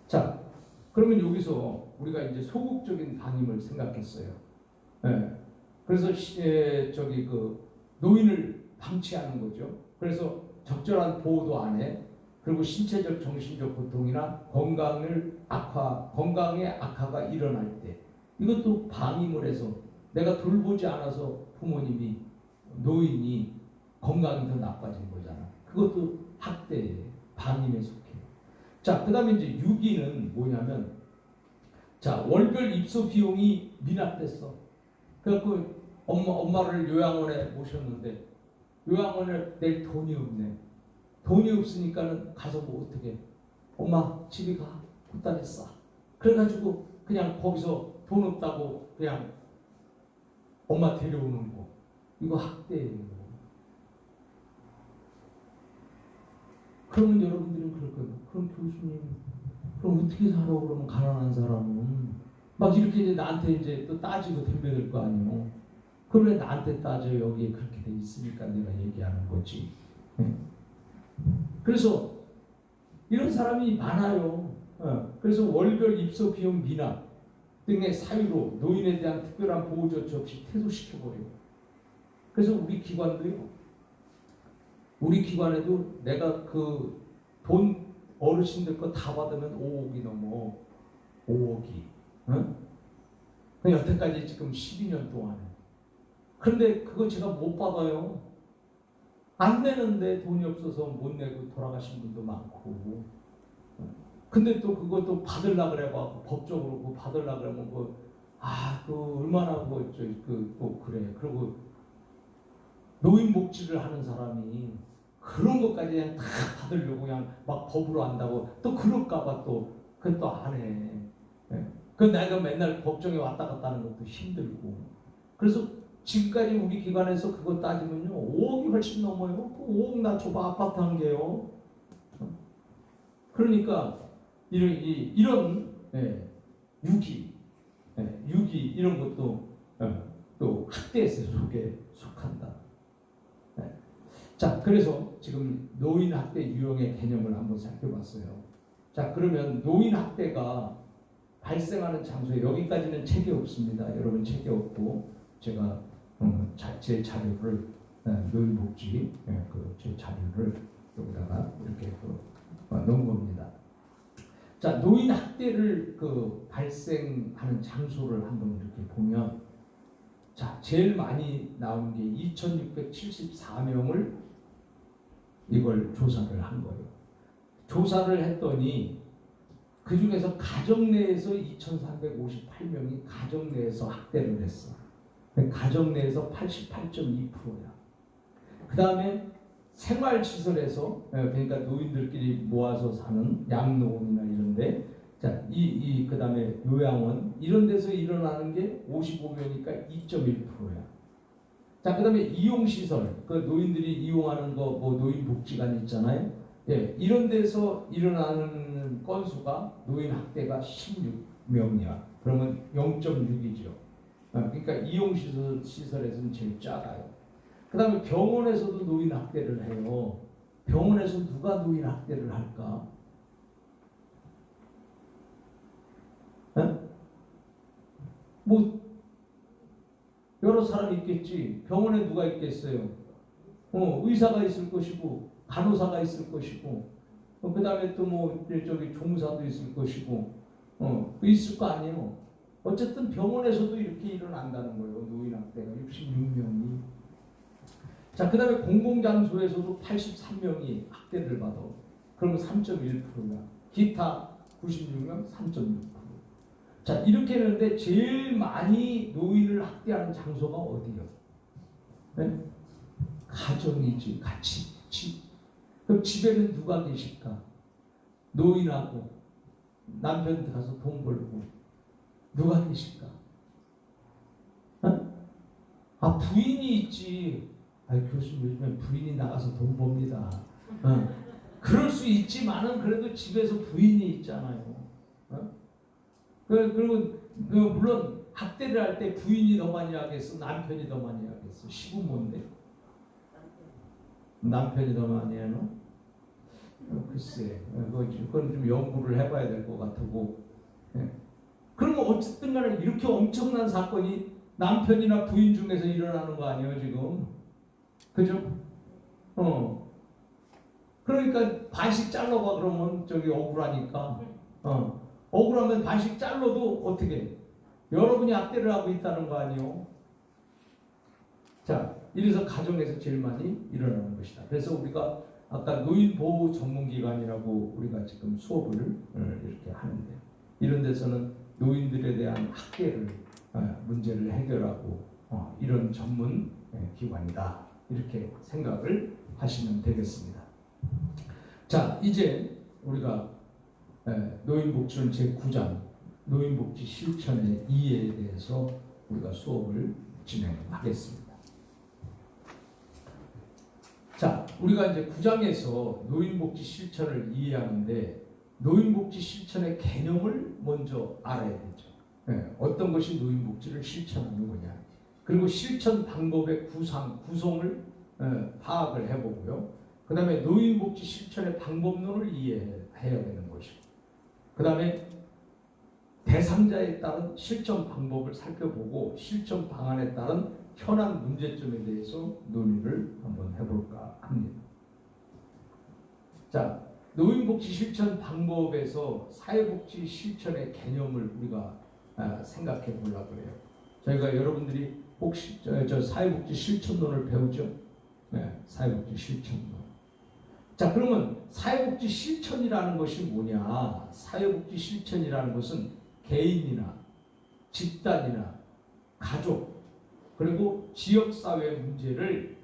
자, 그러면 여기서 우리가 이제 소극적인 방임을 생각했어요. 예. 그래서 저기 그 노인을 방치하는 거죠. 그래서 적절한 보호도 안 해. 그리고 신체적, 정신적 고통이나 건강의 악화가 일어날 때 이것도 방임을 해서 내가 돌보지 않아서 부모님이 노인이 건강이 더 나빠진 거잖아. 그것도 학대예요. 방임에 속해요. 자, 그 다음에 이제 유기는 뭐냐면, 자, 월별 입소 비용이 미납됐어. 그래갖고 엄마를 요양원에 모셨는데 요양원에 낼 돈이 없네. 돈이 없으니까는 가서 뭐 어떻게, 엄마 집에 가, 보따리 싸. 그래가지고 그냥 거기서 돈 없다고 그냥 엄마 데려오는 거. 이거 학대예요. 그러면 여러분들은 그럴 거예요. 그럼 교수님, 그럼 어떻게 살아? 그러면 가난한 사람은 막 이렇게 이제 나한테 이제 또 따지고 덤벼들 거 아니에요. 그럼 왜 나한테 따져? 여기에 그렇게 돼 있으니까 내가 얘기하는 거지. 네. 그래서 이런 사람이 많아요. 그래서 월별 입소 비용 미납 등의 사유로 노인에 대한 특별한 보호 조치 없이 퇴소시켜버려요. 그래서 우리 기관도요. 우리 기관에도 내가 그 돈 어르신들 거 다 받으면 5억이 넘어. 5억이. 응? 여태까지 지금 12년 동안에. 그런데 그거 제가 못 받아요. 안 내는데 돈이 없어서 못 내고 돌아가신 분도 많고. 근데 또 그것도 받으려고 그래봐. 법적으로 그거 받으려고 그러면 그 얼마나 또 그래. 그리고 노인 복지를 하는 사람이 그런 것까지 그냥 다 받으려고 그냥 막 법으로 한다고 또 그럴까봐 또 그것도 안 해. 그 내가 맨날 법정에 왔다 갔다 하는 것도 힘들고. 그래서 지금까지 우리 기관에서 그거 따지면요 5억이 훨씬 넘어요. 5억 나 줘봐 아파트 한 개요. 그러니까 이런 유기 이런 것도 또 학대 속에 속한다. 자, 그래서 지금 노인 학대 유형의 개념을 한번 살펴봤어요. 자, 그러면 노인 학대가 발생하는 장소에 여기까지는 책이 없습니다. 여러분 책이 없고 제가 제 자료를 노인복지 제 자료를 여기다가 이렇게 넣은 겁니다. 자, 노인 학대를 발생하는 장소를 한번 이렇게 보면, 자, 제일 많이 나온 게 2,674명을 이걸 조사를 한 거예요. 조사를 했더니 그 중에서 가정 내에서 2,358명이 가정 내에서 학대를 했어. 가정 내에서 88.2%야. 그 다음에 생활시설에서, 그러니까 노인들끼리 모아서 사는 양로원이나 이런데, 자, 그 다음에 요양원 이런 데서 일어나는 게 55명이니까 2.1%야. 자, 그 다음에 이용시설, 그 노인들이 이용하는 노인복지관 있잖아요. 예, 이런 데서 일어나는 건수가 노인 학대가 16명이야. 그러면 0.6이죠. 그러니까 이용시설에서는 제일 작아요. 그 다음에 병원에서도 노인 학대를 해요. 병원에서 누가 노인 학대를 할까? 뭐 여러 사람이 있겠지. 병원에 누가 있겠어요? 의사가 있을 것이고 간호사가 있을 것이고 그 다음에 또 저기 종사도 있을 것이고 있을 거 아니에요. 어쨌든 병원에서도 이렇게 일어난다는 거예요. 노인 학대가 66명이. 자, 그 다음에 공공장소에서도 83명이 학대를 받아. 그러면 3.1%야. 기타 96명 3.6%. 자, 이렇게 했는데 제일 많이 노인을 학대하는 장소가 어디요? 네? 가정이지. 같이 집. 그럼 집에는 누가 계실까? 노인하고 남편 가서 돈 벌고 누가 계실까? 부인이 있지. 교수님 요즘에 부인이 나가서 돈 법니다. 그럴 수 있지만은 그래도 집에서 부인이 있잖아요. 그리고 물론 학대를 할 때 부인이 더 많이 하겠어? 남편이 더 많이 하겠어? 시부모인데 남편이 더 많이 하노? 글쎄, 그건 좀 연구를 해봐야 될 것 같고. 예. 그러면 어쨌든 간에 이렇게 엄청난 사건이 남편이나 부인 중에서 일어나는 거 아니에요, 지금? 그죠? 그러니까 반씩 잘라봐, 그러면 저기 억울하니까. 억울하면 반씩 잘라도 어떻게? 여러분이 학대를 하고 있다는 거 아니에요? 자, 이래서 가정에서 제일 많이 일어나는 것이다. 그래서 우리가 아까 노인보호 전문기관이라고 우리가 지금 수업을 이렇게 하는데, 이런 데서는 노인들에 대한 학대를 문제를 해결하고 이런 전문 기관이다. 이렇게 생각을 하시면 되겠습니다. 자, 이제 우리가 노인복지론 제9장 노인복지 실천의 이해에 대해서 우리가 수업을 진행하겠습니다. 자, 우리가 이제 9장에서 노인복지 실천을 이해하는데 노인복지 실천의 개념을 먼저 알아야 되죠. 어떤 것이 노인복지를 실천하는 거냐. 그리고 실천 방법의 구성을 파악을 해보고요. 그 다음에 노인복지 실천의 방법론을 이해해야 되는 것이고, 그 다음에 대3자에 따른 실천 방법을 살펴보고 실천 방안에 따른 현안 문제점에 대해서 논의를 한번 해볼까 합니다. 자, 노인복지 실천 방법에서 사회복지 실천의 개념을 우리가 생각해 보려고 해요. 저희가 여러분들이 혹시 저 사회복지 실천론을 배우죠? 네, 사회복지 실천론. 자, 그러면 사회복지 실천이라는 것이 뭐냐? 사회복지 실천이라는 것은 개인이나 집단이나 가족 그리고 지역사회 문제를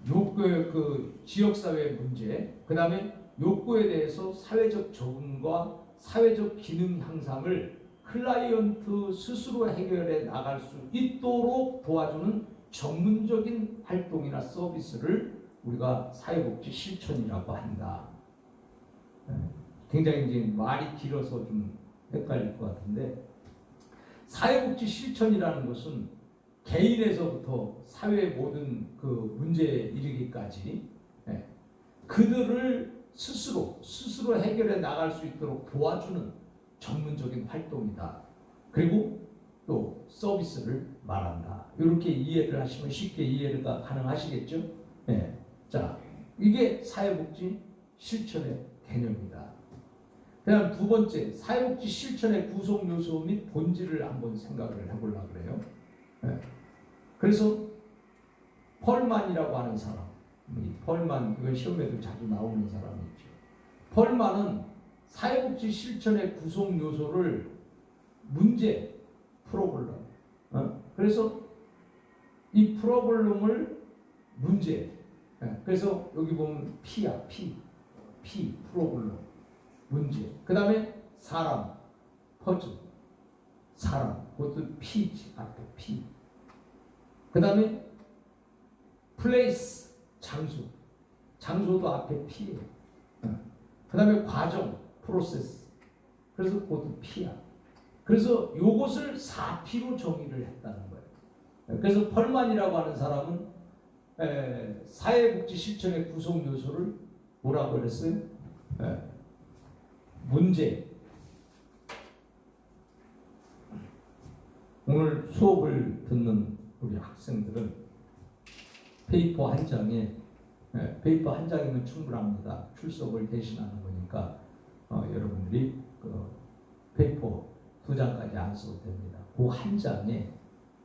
그 지역사회 문제, 그 다음에 욕구에 대해서 사회적 적응과 사회적 기능 향상을 클라이언트 스스로 해결해 나갈 수 있도록 도와주는 전문적인 활동이나 서비스를 우리가 사회복지 실천이라고 한다. 굉장히 이제 말이 길어서 좀 헷갈릴 것 같은데, 사회복지 실천이라는 것은 개인에서부터 사회의 모든 그 문제에 이르기까지 그들을 스스로 해결해 나갈 수 있도록 도와주는 전문적인 활동이다. 그리고 또 서비스를 말한다. 이렇게 이해를 하시면 쉽게 이해가 가능하시겠죠? 네. 자, 이게 사회복지 실천의 개념이다. 그다음 두 번째, 사회복지 실천의 구성 요소 및 본질을 한번 생각을 해보려고 그래요. 네. 그래서 펄만이라고 하는 사람, 이 펄만, 이건 시험에도 자주 나오는 사람이죠. 펄만은 사회복지 실천의 구성 요소를 문제, 프로블럼. 그래서 이 프로블럼을 문제. 그래서 여기 보면 P야, P, 프로블럼, 문제. 그 다음에 사람, 퍼즐, 사람. 그것도 P지, 앞에 P. 그 다음에 플레이스, 장소도 앞에 P예요. 그 다음에 과정, 프로세스. 그래서 그것도 P야. 그래서 요것을 4P로 정의를 했다는 거예요. 그래서 펄만이라고 하는 사람은 사회복지 실천의 구성 요소를 뭐라고 그랬어요? 문제. 오늘 수업을 듣는 우리 학생들은 페이퍼 한 장이면 충분합니다. 출석을 대신하는 거니까 여러분들이 그 페이퍼 2장까지 안 써도 됩니다. 그 한 장에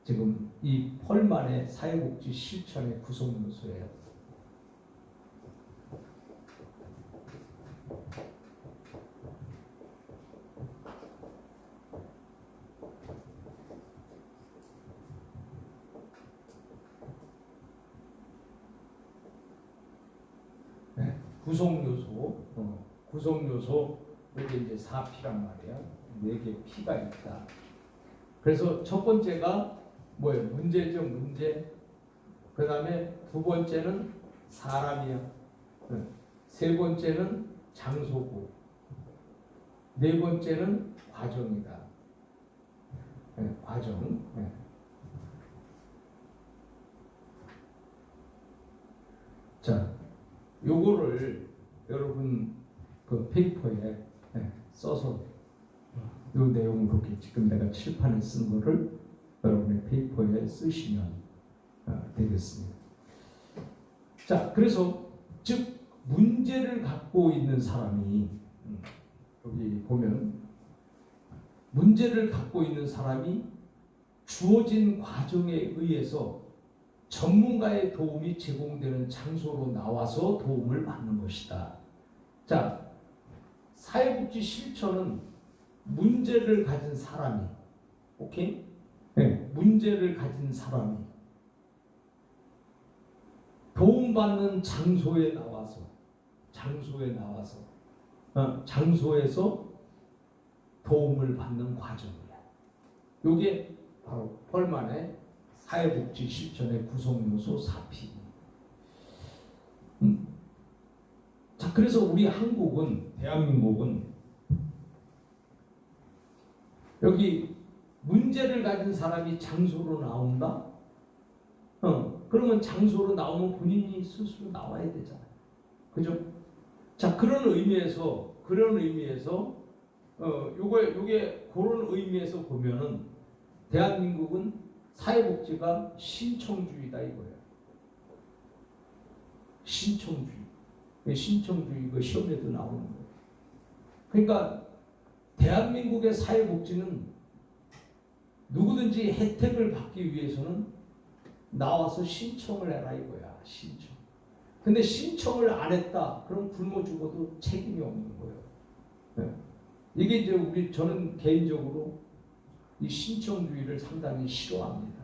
지금 이 펄만의 사회복지 실천의 구성 요소예요. 구성 요소 이게 이제 4P란 말이에요. 4개 P가 있다. 그래서 첫 번째가 뭐예요? 문제죠, 문제. 그 다음에 두 번째는 사람이야. 세 번째는 장소고. 네 번째는 과정이다. 과정. 자, 요거를 여러분 그 페이퍼에 써서 이 내용을 그렇게 지금 내가 칠판에 쓴 거를 여러분의 페이퍼에 쓰시면 되겠습니다. 자, 그래서 즉 문제를 갖고 있는 사람이 여기 보면 문제를 갖고 있는 사람이 주어진 과정에 의해서 전문가의 도움이 제공되는 장소로 나와서 도움을 받는 것이다. 자, 사회복지 실천은 문제를 가진 사람이, 오케이? 네, 문제를 가진 사람이 도움받는 장소에 나와서 장소에서 도움을 받는 과정이야. 이게 바로 펄만의 사회복지 실천의 구성요소 4P. 자, 그래서 우리 한국은, 대한민국은 여기 문제를 가진 사람이 장소로 나온다? 그러면 장소로 나오면 본인이 스스로 나와야 되잖아요. 그죠? 자, 그런 의미에서 요게 그런 의미에서 보면은 대한민국은 사회복지가 신청주의다 이거예요. 신청주의 이거 시험에도 나오는 거예요. 그러니까 대한민국의 사회복지는 누구든지 혜택을 받기 위해서는 나와서 신청을 해라 이거야. 신청. 근데 신청을 안 했다. 그럼 굶어 죽어도 책임이 없는 거예요. 네. 이게 이제 저는 개인적으로 이 신청주의를 상당히 싫어합니다.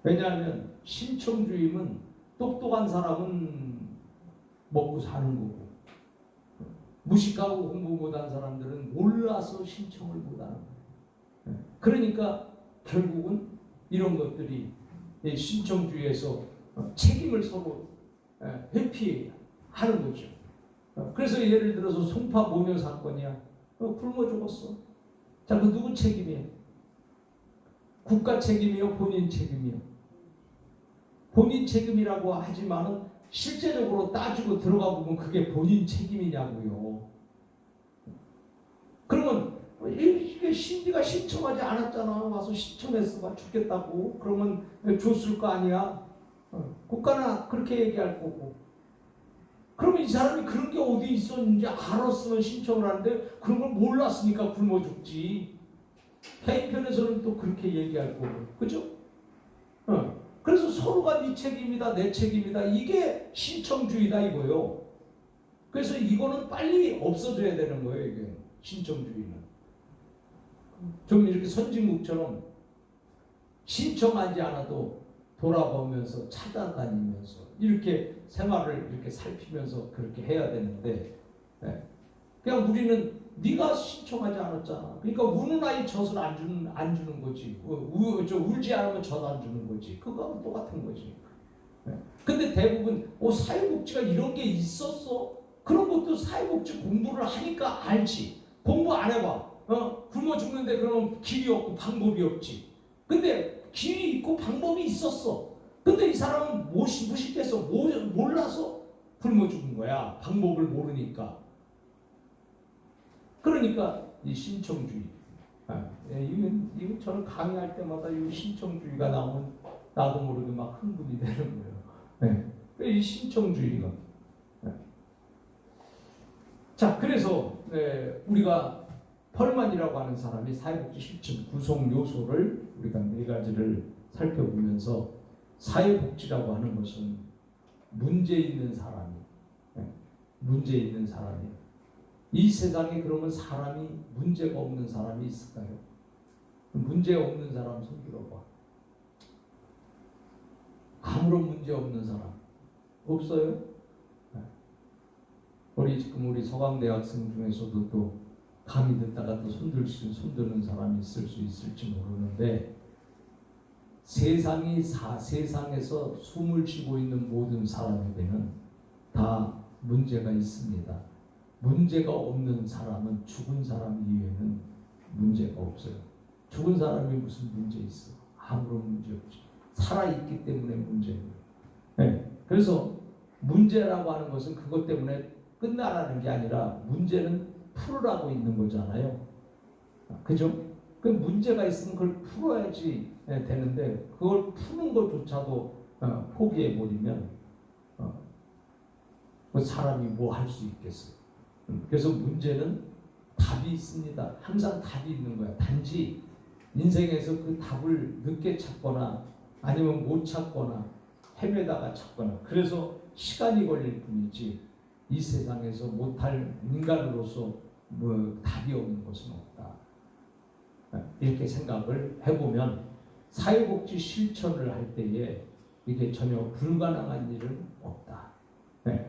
왜냐하면 신청주의는 똑똑한 사람은 먹고 사는 거고 무식하고 공부 못한 사람들은 몰라서 신청을 못하는 거예요. 그러니까 결국은 이런 것들이 신청주의에서 책임을 서로 회피하는 거죠. 그래서 예를 들어서 송파 모녀 사건이야. 굶어 죽었어. 자, 그 누구 책임이에요? 국가 책임이요? 본인 책임이요? 본인 책임이라고 하지만은 실제적으로 따지고 들어가 보면 그게 본인 책임이냐고요. 그러면 이게 네가 신청하지 않았잖아. 와서 신청했어. 막 죽겠다고. 그러면 줬을 거 아니야. 국가는 그렇게 얘기할 거고. 그러면 이 사람이 그런 게 어디 있었는지 알았으면 신청을 하는데 그런 걸 몰랐으니까 굶어 죽지. 개인 편에서는 또 그렇게 얘기할 거고. 그죠? 그래서 서로가 네 책임이다, 내 책임이다. 이게 신청주의다 이거요. 그래서 이거는 빨리 없어져야 되는 거예요. 이게 신청주의는. 좀 이렇게 선진국처럼 신청하지 않아도 돌아보면서 찾아다니면서 이렇게 생활을 이렇게 살피면서 그렇게 해야 되는데 그냥 우리는 네가 신청하지 않았잖아. 그러니까 우는 아이 젖을 안 주는 거지. 울지 않으면 젖 안 주는 거지. 그거하고 똑같은 거지. 근데 대부분 사회복지가 이런 게 있었어. 그런 것도 사회복지 공부를 하니까 알지. 공부 안 해봐. 굶어 죽는데 그러면 길이 없고 방법이 없지. 근데 길이 있고 방법이 있었어. 근데 이 사람은 무식해서 몰라서 굶어 죽은 거야. 방법을 모르니까. 그러니까 이 신청주의. 이거 저는 강의할 때마다 이 신청주의가 나오면 나도 모르게 막 흥분이 되는 거예요. 이 신청주의가. 자, 그래서 우리가 펄만이라고 하는 사람이 사회복지 실천 구성 요소를 우리가 4가지를 살펴보면서 사회복지라고 하는 것은 문제 있는 사람이 이 세상에 그러면 사람이 문제가 없는 사람이 있을까요? 문제 없는 사람 손 들어봐. 아무런 문제 없는 사람 없어요? 우리 서강대 학생 중에서도 또 감이 듣다가 또 손드는 사람이 있을 수 있을지 모르는데 세상에서 숨을 쉬고 있는 모든 사람에게는 다 문제가 있습니다. 문제가 없는 사람은 죽은 사람 이외에는 문제가 없어요. 죽은 사람이 무슨 문제 있어? 아무런 문제 없지. 살아있기 때문에 문제예요. 그래서 문제라고 하는 것은 그것 때문에 끝나라는 게 아니라 문제는 풀으라고 있는 거잖아요. 그죠? 그 문제가 있으면 그걸 풀어야지 되는데 그걸 푸는 것조차도 포기해버리면 그 사람이 뭐 할 수 있겠어요. 그래서 문제는 답이 있습니다. 항상 답이 있는 거야. 단지 인생에서 그 답을 늦게 찾거나 아니면 못 찾거나 헤매다가 찾거나 그래서 시간이 걸릴 뿐이지 이 세상에서 못할 인간으로서 뭐 답이 없는 것은 없다. 이렇게 생각을 해보면 사회복지 실천을 할 때에 이게 전혀 불가능한 일은 없다.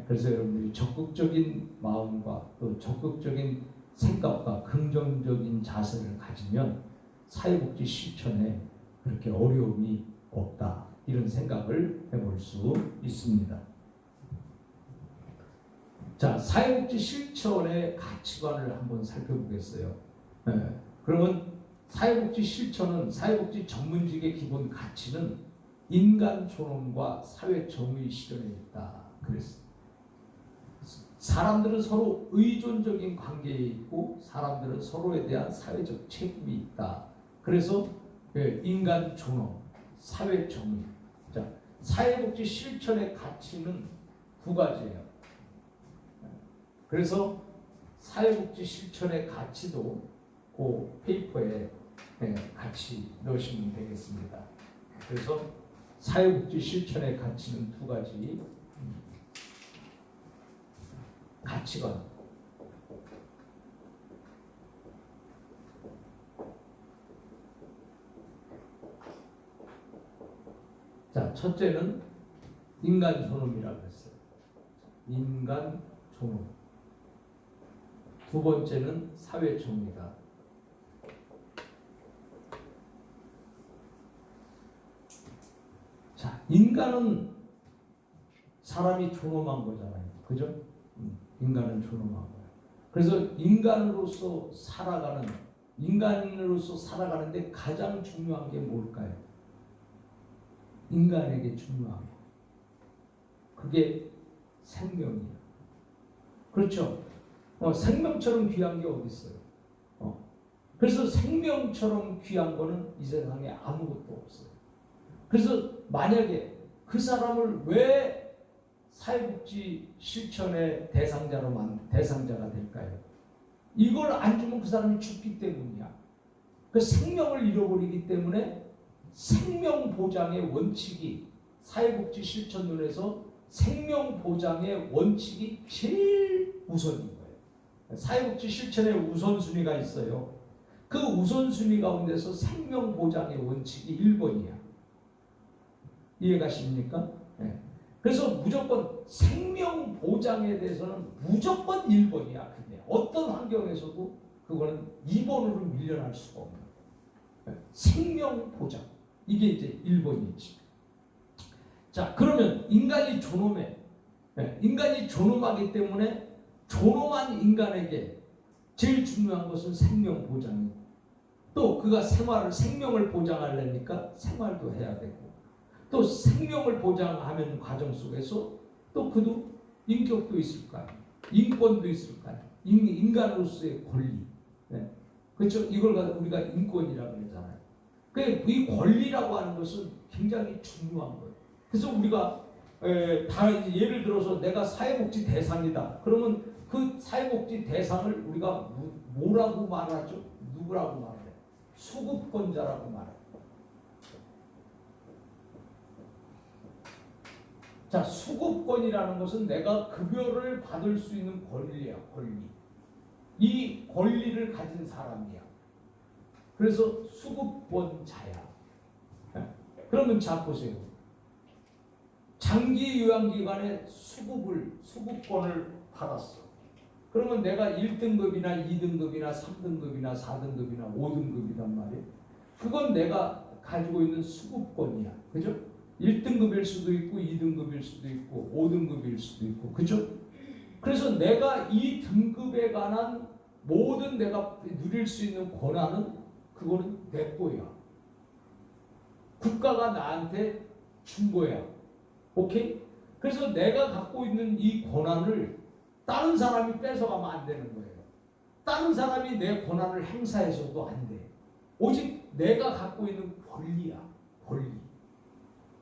그래서 여러분들이 적극적인 마음과 또 적극적인 생각과 긍정적인 자세를 가지면 사회복지 실천에 그렇게 어려움이 없다. 이런 생각을 해볼 수 있습니다. 자, 사회복지 실천의 가치관을 한번 살펴보겠어요. 그러면 사회복지 실천은 사회복지 전문직의 기본 가치는 인간 존엄과 사회 정의 실현에 있다. 그랬어요. 사람들은 서로 의존적인 관계에 있고 사람들은 서로에 대한 사회적 책임이 있다. 그래서 인간 존엄, 사회 정의. 자, 사회복지 실천의 가치는 두 가지예요. 그래서 사회복지 실천의 가치도 그 페이퍼에 같이 넣으시면 되겠습니다. 그래서 사회복지 실천의 가치는 두 가지. 가치관. 자, 첫째는 인간 존엄이라고 했어요. 인간 존엄. 두 번째는 사회 정의다. 자, 인간은 사람이 존엄한 거잖아요. 그죠? 인간은 존엄한 거예요. 그래서 인간으로서 살아가는데 가장 중요한 게 뭘까요? 인간에게 중요한 거. 그게 생명이에요. 그렇죠? 생명처럼 귀한 게 어디 있어요? 그래서 생명처럼 귀한 거는 이 세상에 아무것도 없어요. 그래서 만약에 그 사람을 왜 사회복지 실천의 대상자가 될까요? 이걸 안 주면 그 사람이 죽기 때문이야. 그 생명을 잃어버리기 때문에 생명 보장의 원칙이 사회복지 실천론에서 생명 보장의 원칙이 제일 우선인 거예요. 사회복지 실천의 우선순위가 있어요. 그 우선순위 가운데서 생명 보장의 원칙이 1번이야. 이해가십니까? 네. 그래서 무조건 생명 보장에 대해서는 무조건 1번이야. 그게 어떤 환경에서도 그거는 2번으로 밀려날 수가 없는 거예요. 생명 보장. 이게 이제 1번이지. 자, 그러면 인간이 존엄해. 인간이 존엄하기 때문에 존엄한 인간에게 제일 중요한 것은 생명 보장이고 또 그가 생명을 보장하려니까 생활도 해야 되고 또 생명을 보장하는 과정 속에서 또 그도 인격도 있을 거 아니에요. 인권도 있을 거 아니에요. 인간으로서의 권리. 그렇죠? 이걸 우리가 인권이라고 그러잖아요. 이 권리라고 하는 것은 굉장히 중요한 거예요. 그래서 우리가 다 예를 들어서 내가 사회복지 대상이다. 그러면 그 사회복지 대상을 우리가 뭐라고 말하죠? 누구라고 말해요? 수급권자라고 말해요. 자, 수급권이라는 것은 내가 급여를 받을 수 있는 권리야, 권리. 이 권리를 가진 사람이야. 그래서 수급권자야. 그러면 자 보세요. 장기 요양기관에 수급권을 받았어. 그러면 내가 1등급이나 2등급이나 3등급이나 4등급이나 5등급이란 말이에요. 그건 내가 가지고 있는 수급권이야. 그죠? 1등급일 수도 있고 2등급일 수도 있고 5등급일 수도 있고 그죠? 그래서 내가 이 등급에 관한 모든 내가 누릴 수 있는 권한은 그거는 내 거야. 국가가 나한테 준 거야. 오케이? 그래서 내가 갖고 있는 이 권한을 다른 사람이 뺏어가면 안 되는 거예요. 다른 사람이 내 권한을 행사해서도 안 돼. 오직 내가 갖고 있는 권리야. 권리.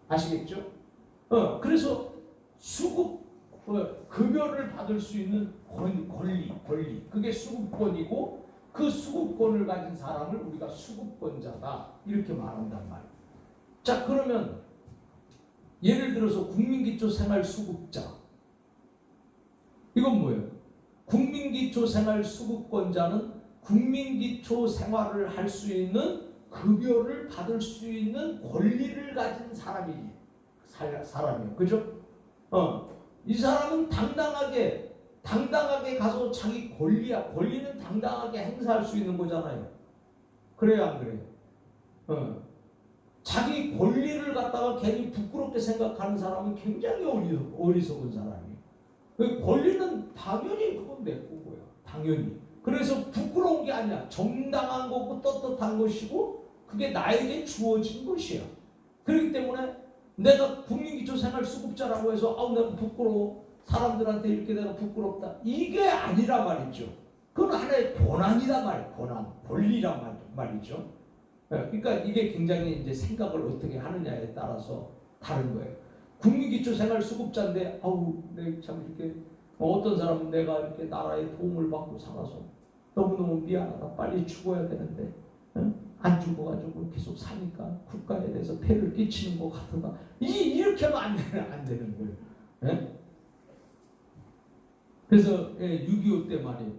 아시겠죠? 그래서 수급, 급여를 받을 수 있는 권리. 그게 수급권이고 그 수급권을 가진 사람을 우리가 수급권자다. 이렇게 말한단 말이에요. 자, 그러면 예를 들어서 국민기초생활수급자. 이건 뭐예요? 국민기초생활수급권자는 국민기초생활을 할 수 있는 급여를 받을 수 있는 권리를 가진 사람이에요. 그죠? 이 사람은 당당하게 가서 자기 권리는 당당하게 행사할 수 있는 거잖아요. 그래요, 안 그래요? 자기 권리를 갖다가 괜히 부끄럽게 생각하는 사람은 굉장히 어리석은 사람이에요. 그 권리는 당연히 그건 내 거고요. 당연히. 그래서 부끄러운 게 아니야. 정당한 거고 떳떳한 것이고 그게 나에게 주어진 것이야. 그렇기 때문에 내가 국민기초생활수급자라고 해서 내가 부끄러워. 사람들한테 이렇게 내가 부끄럽다. 이게 아니라 말이죠. 그건 하나의 권한이란 말이에요. 권리란 말이죠. 그러니까 이게 굉장히 이제 생각을 어떻게 하느냐에 따라서 다른 거예요. 국민기초생활수급자인데 내가 참 이렇게 어떤 사람은 내가 이렇게 나라의 도움을 받고 살아서 너무너무 미안하다. 빨리 죽어야 되는데 안 죽어가지고 계속 사니까 국가에 대해서 폐를 끼치는 것 같다. 이렇게 하면 안 되는 거예요. 그래서 6.25 때 말이에요.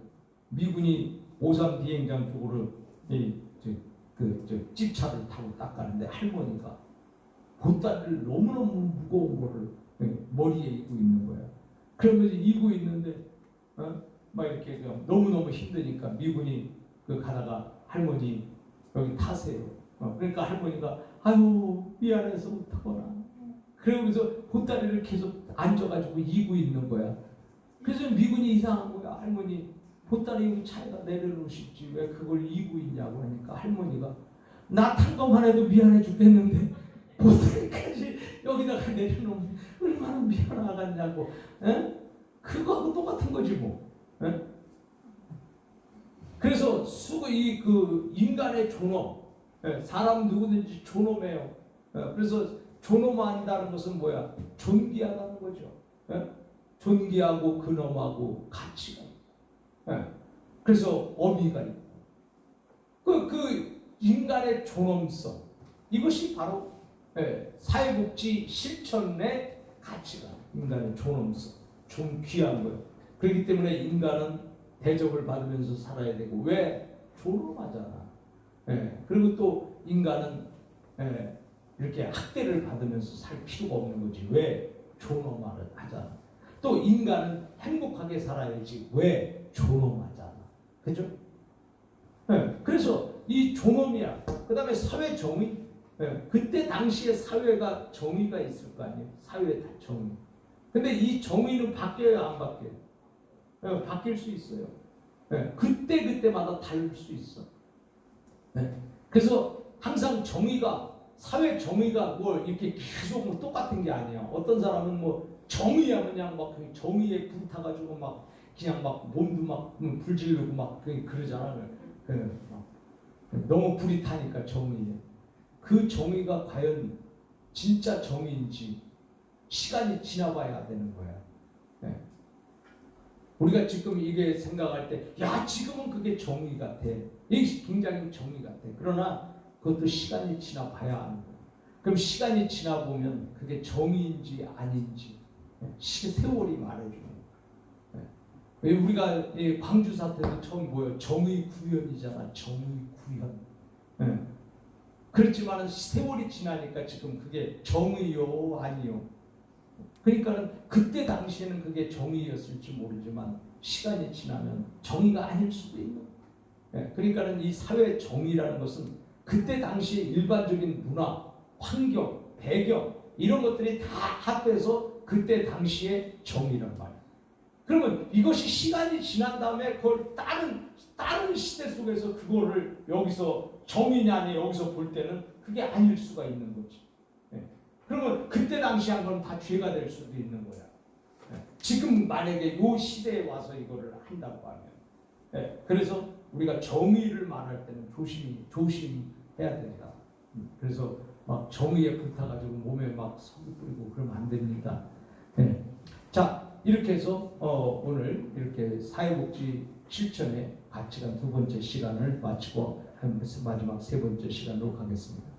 미군이 오산 비행장 쪽으로 집차를 타고 딱 가는데 할머니가 보따리를 너무너무 무거운 거를 머리에 입고 있는 거야. 그러면서 입고 있는데 막 이렇게 너무너무 힘드니까 미군이 가다가 할머니 여기 타세요. 그러니까 할머니가 아유 미안해서 어떡하나. 그러면서 보따리를 계속 앉아가지고 입고 있는 거야. 그래서 미군이 이상한 거야. 할머니 보따리 차에다 내려놓으시지 왜 그걸 입고 있냐고 하니까 할머니가 나 탄 것만 해도 미안해 죽겠는데 보따리까지 여기다가 내려놓으면 얼마나 미안하겠냐고. 그거하고 똑같은 거지 뭐. 그래서 인간의 존엄, 사람 누구든지 존엄해요. 그래서 존엄한다는 것은 뭐야? 존귀하다는 거죠. 존귀하고 근엄하고 가치가 있고. 그래서 어미가 있고. 그 인간의 존엄성, 이것이 바로 사회복지 실천의 가치가 인간의 존엄성, 존귀한 거예요. 그렇기 때문에 인간은 대접을 받으면서 살아야 되고 왜? 존엄하잖아. 그리고 또 인간은 이렇게 학대를 받으면서 살 필요가 없는 거지. 왜? 존엄하잖아. 또 인간은 행복하게 살아야지. 왜? 존엄하잖아. 그죠? 그래서 이 존엄이야. 그 다음에 사회 정의. 그때 당시에 사회가 정의가 있을 거 아니에요. 사회 정의. 근데 이 정의는 바뀌어요, 안 바뀌어요? 바뀔 수 있어요. 그때마다 다를 수 있어. 그래서 항상 사회 정의가 뭐 이렇게 계속 똑같은 게 아니야. 어떤 사람은 뭐 정의하면 그냥 막 정의에 불타가지고 막 그냥 막 몸도 막 불지르고 막 그러잖아. 너무 불이 타니까 정의에. 그 정의가 과연 진짜 정의인지 시간이 지나봐야 되는 거야. 우리가 지금 이게 생각할 때, 지금은 그게 정의 같아. 이게 굉장히 정의 같아. 그러나 그것도 시간이 지나봐야 하는 거야. 그럼 시간이 지나보면 그게 정의인지 아닌지 세월이 말해주는 거야. 우리가 광주 사태도 처음 보여. 정의 구현이잖아. 정의 구현. 그렇지만 세월이 지나니까 지금 그게 정의요 아니요. 그러니까는 그때 당시에는 그게 정의였을지 모르지만 시간이 지나면 정의가 아닐 수도 있는. 그러니까는 이 사회 정의라는 것은 그때 당시에 일반적인 문화, 환경, 배경 이런 것들이 다 합해서 그때 당시의 정의란 말이에요. 그러면 이것이 시간이 지난 다음에 그걸 다른 시대 속에서 그거를 여기서 정의냐 아니 여기서 볼 때는 그게 아닐 수가 있는 거지. 그러면 그때 당시 한 건 다 죄가 될 수도 있는 거야. 지금 만약에 요 시대에 와서 이거를 한다고 하면, 예, 그래서 우리가 정의를 말할 때는 조심해야 된다. 그래서 막 정의에 불타가지고 몸에 막 석유 뿌리고 그러면 안 됩니다. 예. 자, 이렇게 해서 오늘 이렇게 사회복지 실천의 가치관 두 번째 시간을 마치고 마지막 세 번째 시간으로 가겠습니다.